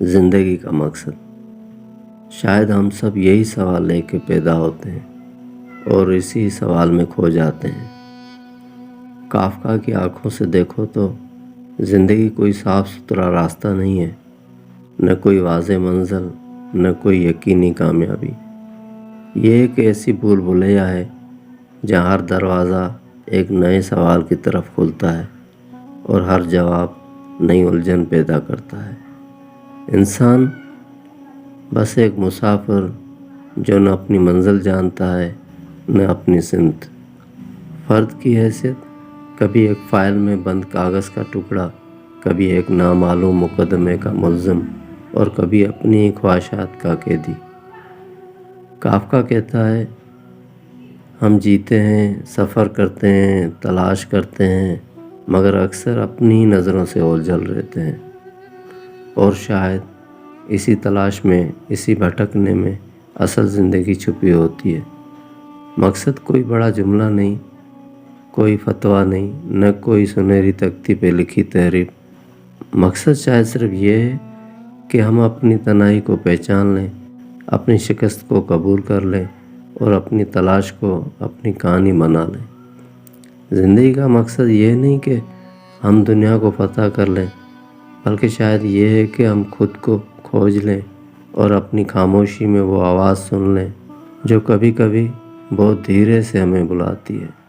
زندگی کا مقصد۔ شاید ہم سب یہی سوال لے کے پیدا ہوتے ہیں اور اسی سوال میں کھو جاتے ہیں۔ کافکا کی آنکھوں سے دیکھو تو زندگی کوئی صاف ستھرا راستہ نہیں ہے، نہ کوئی واضح منزل، نہ کوئی یقینی کامیابی۔ یہ ایک ایسی بھول بھلیا ہے جہاں ہر دروازہ ایک نئے سوال کی طرف کھلتا ہے اور ہر جواب نئی الجھن پیدا کرتا ہے۔ انسان بس ایک مسافر جو نہ اپنی منزل جانتا ہے نہ اپنی سمت۔ فرد کی حیثیت کبھی ایک فائل میں بند کاغذ کا ٹکڑا، کبھی ایک نامعلوم مقدمے کا ملزم اور کبھی اپنی خواہشات کا قیدی۔ کافکا کہتا ہے، ہم جیتے ہیں، سفر کرتے ہیں، تلاش کرتے ہیں، مگر اکثر اپنی نظروں سے اوجھل رہتے ہیں۔ اور شاید اسی تلاش میں، اسی بھٹکنے میں اصل زندگی چھپی ہوتی ہے۔ مقصد کوئی بڑا جملہ نہیں، کوئی فتویٰ نہیں، نہ کوئی سنہری تختی پہ لکھی تحریر۔ مقصد شاید صرف یہ ہے کہ ہم اپنی تنہائی کو پہچان لیں، اپنی شکست کو قبول کر لیں اور اپنی تلاش کو اپنی کہانی بنا لیں۔ زندگی کا مقصد یہ نہیں کہ ہم دنیا کو فتح کر لیں، بلکہ شاید یہ ہے کہ ہم خود کو کھوج لیں اور اپنی خاموشی میں وہ آواز سن لیں جو کبھی کبھی بہت دھیرے سے ہمیں بلاتی ہے۔